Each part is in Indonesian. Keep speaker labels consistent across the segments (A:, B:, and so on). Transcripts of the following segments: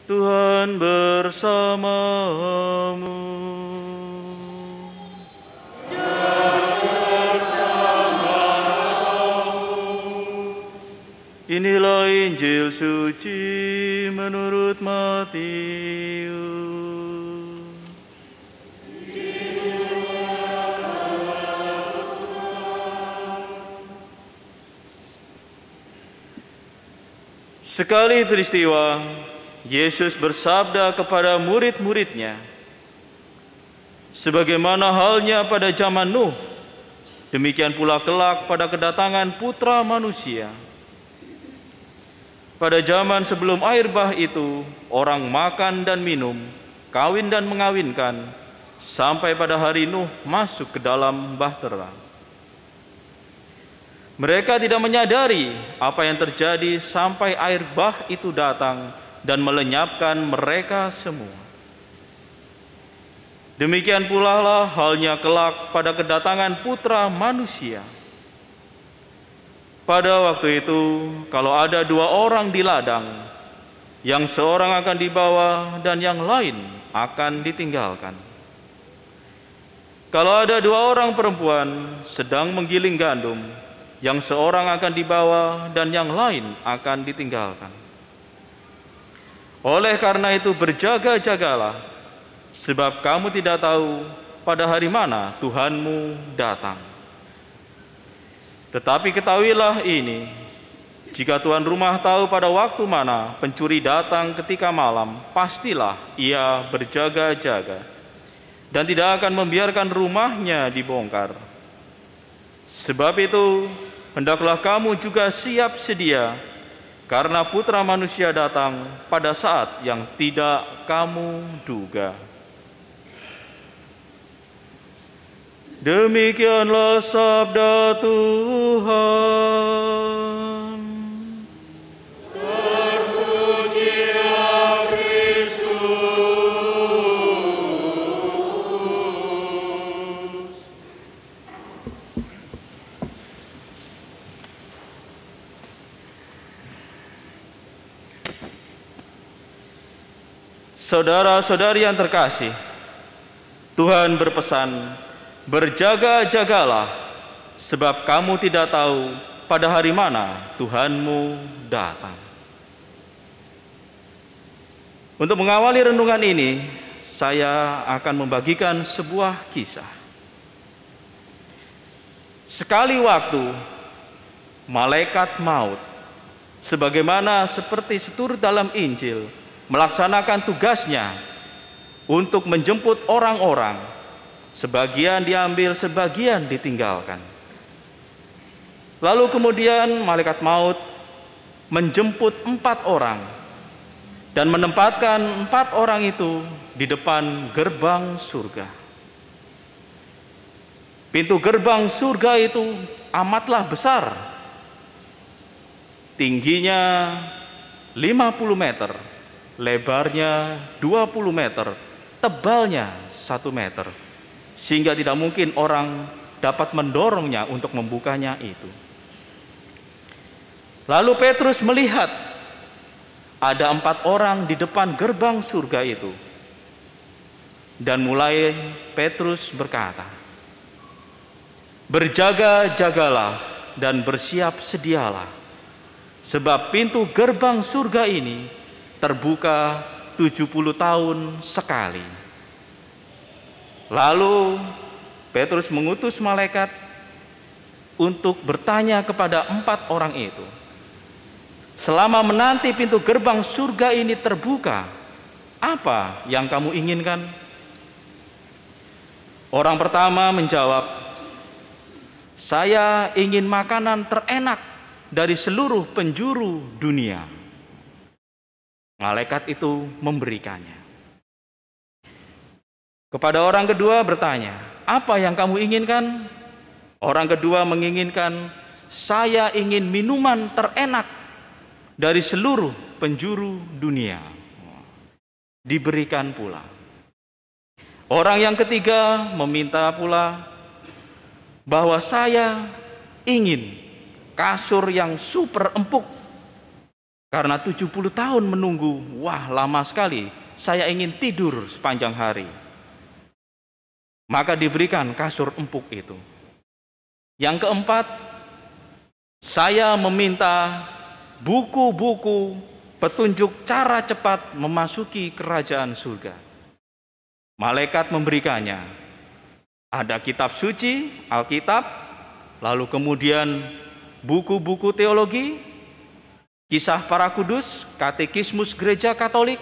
A: Tuhan bersamamu. Inilah Injil suci menurut Matius. Sekali peristiwa, Yesus bersabda kepada murid-muridnya, "Sebagaimana halnya pada zaman Nuh, demikian pula kelak pada kedatangan Putra Manusia. Pada zaman sebelum air bah itu, orang makan dan minum, kawin dan mengawinkan, sampai pada hari Nuh masuk ke dalam bahtera. Mereka tidak menyadari apa yang terjadi sampai air bah itu datang dan melenyapkan mereka semua. Demikian pula lah halnya kelak pada kedatangan Putra Manusia. Pada waktu itu, kalau ada 2 orang di ladang, yang seorang akan dibawa dan yang lain akan ditinggalkan. Kalau ada 2 orang perempuan sedang menggiling gandum, yang seorang akan dibawa dan yang lain akan ditinggalkan. Oleh karena itu berjaga-jagalah, sebab kamu tidak tahu pada hari mana Tuhanmu datang. Tetapi ketahuilah ini, jika tuan rumah tahu pada waktu mana pencuri datang ketika malam, pastilah ia berjaga-jaga dan tidak akan membiarkan rumahnya dibongkar. Sebab itu, hendaklah kamu juga siap sedia, karena Putra Manusia datang pada saat yang tidak kamu duga." Demikianlah sabda Tuhan.
B: Terpujilah Kristus.
A: Saudara-saudari yang terkasih, Tuhan berpesan, "Berjaga-jagalah, sebab kamu tidak tahu pada hari mana Tuhanmu datang." Untuk mengawali renungan ini, saya akan membagikan sebuah kisah. Sekali waktu, malaikat maut, sebagaimana seperti seturut dalam Injil, melaksanakan tugasnya untuk menjemput orang-orang. Sebagian diambil, sebagian ditinggalkan. Lalu kemudian malaikat maut menjemput 4 orang dan menempatkan 4 orang itu di depan gerbang surga. Pintu gerbang surga itu amatlah besar. Tingginya 50 meter, lebarnya 20 meter, tebalnya 1 meter. Sehingga tidak mungkin orang dapat mendorongnya untuk membukanya itu. Lalu Petrus melihat ada 4 orang di depan gerbang surga itu. Dan mulai Petrus berkata, "Berjaga-jagalah dan bersiap sedialah, sebab pintu gerbang surga ini terbuka 70 tahun sekali." Lalu Petrus mengutus malaikat untuk bertanya kepada 4 orang itu, "Selama menanti pintu gerbang surga ini terbuka, apa yang kamu inginkan?" Orang pertama menjawab, "Saya ingin makanan terenak dari seluruh penjuru dunia." Malaikat itu memberikannya. Kepada orang kedua bertanya, "Apa yang kamu inginkan?" Orang kedua menginginkan, "Saya ingin minuman terenak dari seluruh penjuru dunia." Diberikan pula. Orang yang ketiga meminta pula bahwa, "Saya ingin kasur yang super empuk Karena 70 tahun menunggu, wah lama sekali, saya ingin tidur sepanjang hari. Maka diberikan kasur empuk itu. Yang keempat, saya meminta buku-buku petunjuk cara cepat memasuki kerajaan surga. Malaikat memberikannya. Ada kitab suci, Alkitab, lalu kemudian buku-buku teologi, kisah para kudus, katekismus gereja Katolik,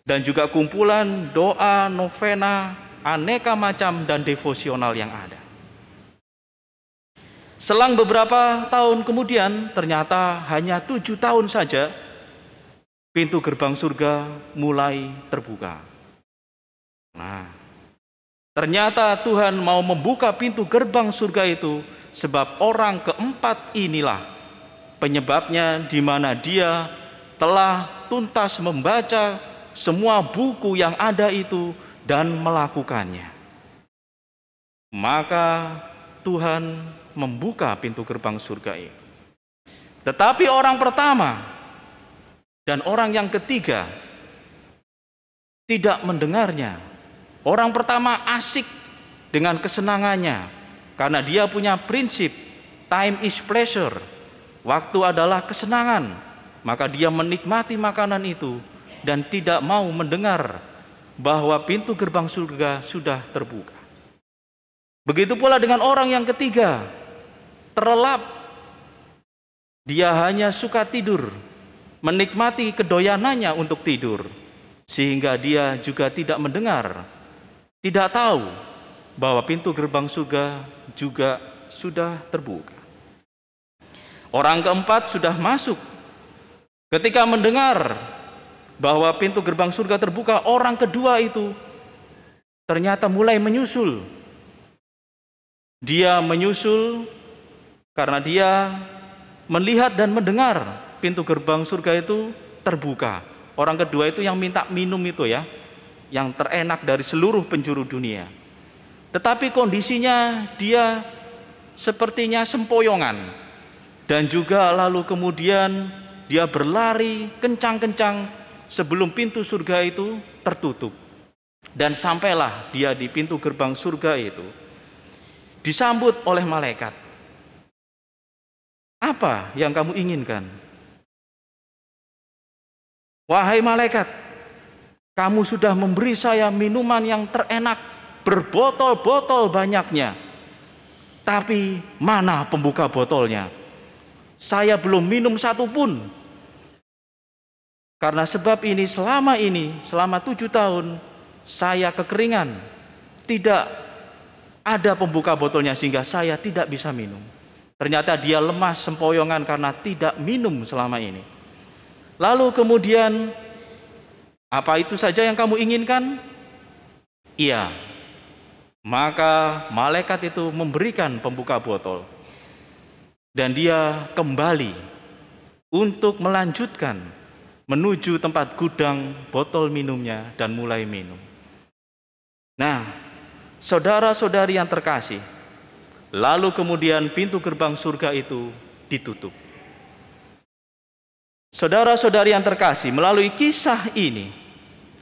A: dan juga kumpulan doa, novena, aneka macam dan devosional yang ada. Selang beberapa tahun kemudian, ternyata hanya 7 tahun saja, pintu gerbang surga mulai terbuka. Nah, ternyata Tuhan mau membuka pintu gerbang surga itu sebab orang keempat inilah penyebabnya, di mana dia telah tuntas membaca semua buku yang ada itu dan melakukannya. Maka Tuhan membuka pintu gerbang surga itu. Tetapi orang pertama dan orang yang ketiga tidak mendengarnya. Orang pertama asik dengan kesenangannya karena dia punya prinsip time is pleasure. Waktu adalah kesenangan, maka dia menikmati makanan itu dan tidak mau mendengar bahwa pintu gerbang surga sudah terbuka. Begitu pula dengan orang yang ketiga, terlelap. Dia hanya suka tidur, menikmati kedoyanannya untuk tidur, sehingga dia juga tidak mendengar, tidak tahu bahwa pintu gerbang surga juga sudah terbuka. Orang keempat sudah masuk. Ketika mendengar bahwa pintu gerbang surga terbuka, orang kedua itu ternyata mulai menyusul. Dia menyusul karena dia melihat dan mendengar pintu gerbang surga itu terbuka. Orang kedua itu yang minta minum itu ya, yang terenak dari seluruh penjuru dunia. Tetapi kondisinya dia sepertinya sempoyongan. Dan juga lalu kemudian dia berlari kencang-kencang sebelum pintu surga itu tertutup. Dan sampailah dia di pintu gerbang surga itu. Disambut oleh malaikat. Apa yang kamu inginkan? Wahai malaikat, kamu sudah memberi saya minuman yang terenak berbotol-botol banyaknya. Tapi mana pembuka botolnya? Saya belum minum satu pun. Karena sebab ini selama 7 tahun saya kekeringan. Tidak ada pembuka botolnya sehingga saya tidak bisa minum. Ternyata dia lemas sempoyongan karena tidak minum selama ini. Lalu kemudian, apa itu saja yang kamu inginkan? Iya. Maka malaikat itu memberikan pembuka botol. Dan dia kembali untuk melanjutkan menuju tempat gudang botol minumnya dan mulai minum. Nah, saudara-saudari yang terkasih, lalu kemudian pintu gerbang surga itu ditutup. Saudara-saudari yang terkasih, melalui kisah ini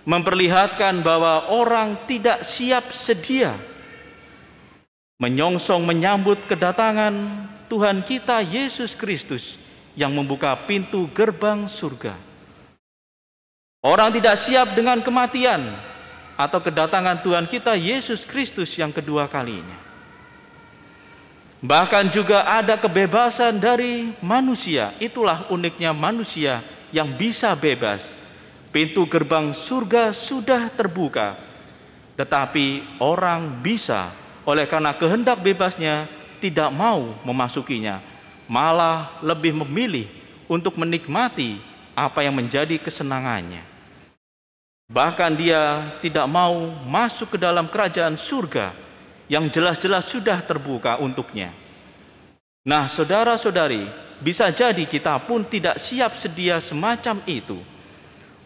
A: memperlihatkan bahwa orang tidak siap sedia menyongsong menyambut kedatangan Tuhan kita Yesus Kristus yang membuka pintu gerbang surga. Orang tidak siap dengan kematian atau kedatangan Tuhan kita Yesus Kristus yang kedua kalinya. Bahkan juga ada kebebasan dari manusia. Itulah uniknya manusia yang bisa bebas. Pintu gerbang surga sudah terbuka, tetapi orang bisa oleh karena kehendak bebasnya tidak mau memasukinya, malah lebih memilih untuk menikmati apa yang menjadi kesenangannya. Bahkan dia tidak mau masuk ke dalam kerajaan surga yang jelas-jelas sudah terbuka untuknya. Nah, saudara-saudari, bisa jadi kita pun tidak siap sedia semacam itu.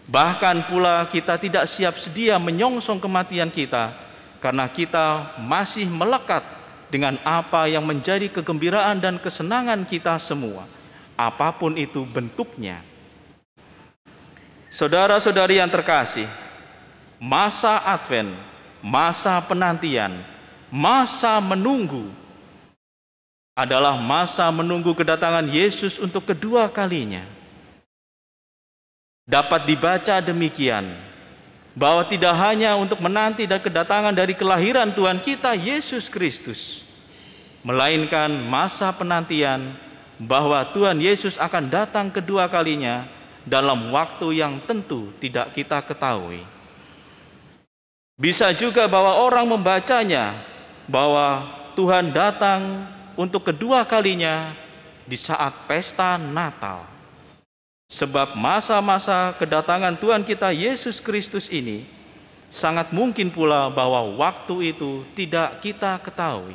A: Bahkan pula kita tidak siap sedia menyongsong kematian kita karena kita masih melekat dengan apa yang menjadi kegembiraan dan kesenangan kita semua, apapun itu bentuknya. Saudara-saudari yang terkasih, masa Advent, masa penantian, masa menunggu adalah masa menunggu kedatangan Yesus untuk kedua kalinya. Dapat dibaca demikian, bahwa tidak hanya untuk menanti dan kedatangan dari kelahiran Tuhan kita Yesus Kristus, melainkan masa penantian bahwa Tuhan Yesus akan datang kedua kalinya dalam waktu yang tentu tidak kita ketahui. Bisa juga bahwa orang membacanya bahwa Tuhan datang untuk kedua kalinya di saat pesta Natal. Sebab masa-masa kedatangan Tuhan kita Yesus Kristus ini sangat mungkin pula bahwa waktu itu tidak kita ketahui.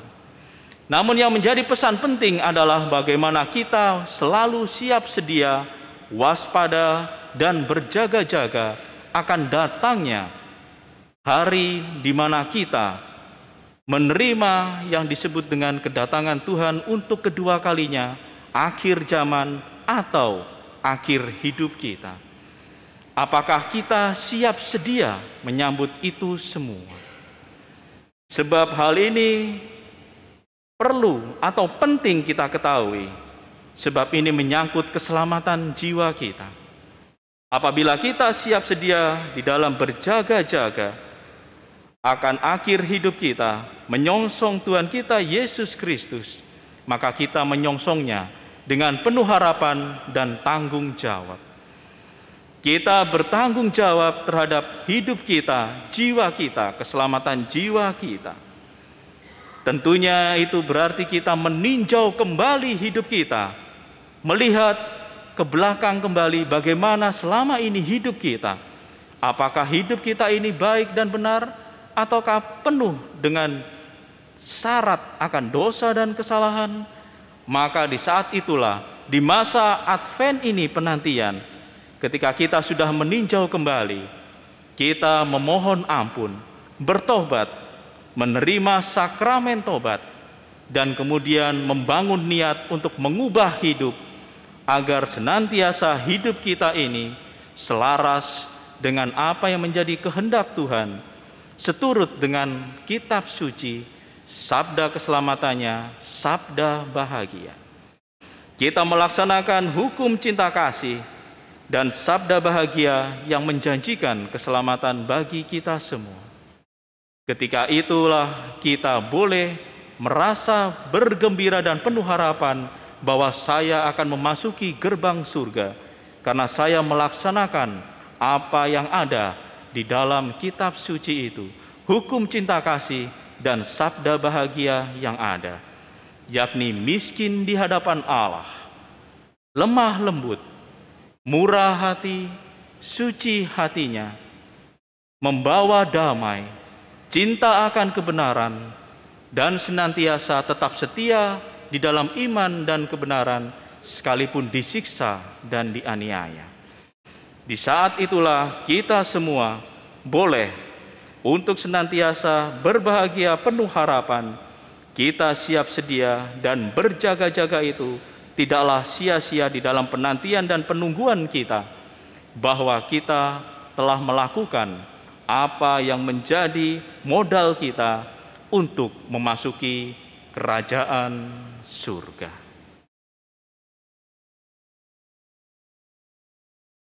A: Namun yang menjadi pesan penting adalah bagaimana kita selalu siap sedia, waspada, dan berjaga-jaga akan datangnya hari di mana kita menerima yang disebut dengan kedatangan Tuhan untuk kedua kalinya, akhir zaman atau akhir hidup kita. Apakah kita siap sedia menyambut itu semua? Sebab hal ini perlu atau penting kita ketahui, sebab ini menyangkut keselamatan jiwa kita. Apabila kita siap sedia di dalam berjaga-jaga akan akhir hidup kita, menyongsong Tuhan kita Yesus Kristus, maka kita menyongsongnya dengan penuh harapan dan tanggung jawab. Kita bertanggung jawab terhadap hidup kita, jiwa kita, keselamatan jiwa kita. Tentunya itu berarti kita meninjau kembali hidup kita, melihat ke belakang kembali bagaimana selama ini hidup kita. Apakah hidup kita ini baik dan benar, ataukah penuh dengan syarat akan dosa dan kesalahan? Maka di saat itulah, di masa Advent ini penantian, ketika kita sudah meninjau kembali, kita memohon ampun, bertobat, menerima sakramen tobat, dan kemudian membangun niat untuk mengubah hidup, agar senantiasa hidup kita ini selaras dengan apa yang menjadi kehendak Tuhan, seturut dengan kitab suci, sabda keselamatannya, sabda bahagia. Kita melaksanakan hukum cinta kasih dan sabda bahagia yang menjanjikan keselamatan bagi kita semua. Ketika itulah kita boleh merasa bergembira dan penuh harapan bahwa saya akan memasuki gerbang surga karena saya melaksanakan apa yang ada di dalam kitab suci itu, hukum cinta kasih dan sabda bahagia yang ada, yakni miskin di hadapan Allah, lemah lembut, murah hati, suci hatinya, membawa damai, cinta akan kebenaran, dan senantiasa tetap setia di dalam iman dan kebenaran sekalipun disiksa dan dianiaya. Di saat itulah kita semua boleh untuk senantiasa berbahagia penuh harapan. Kita siap sedia dan berjaga-jaga itu tidaklah sia-sia di dalam penantian dan penungguan kita, bahwa kita telah melakukan apa yang menjadi modal kita untuk memasuki kerajaan surga.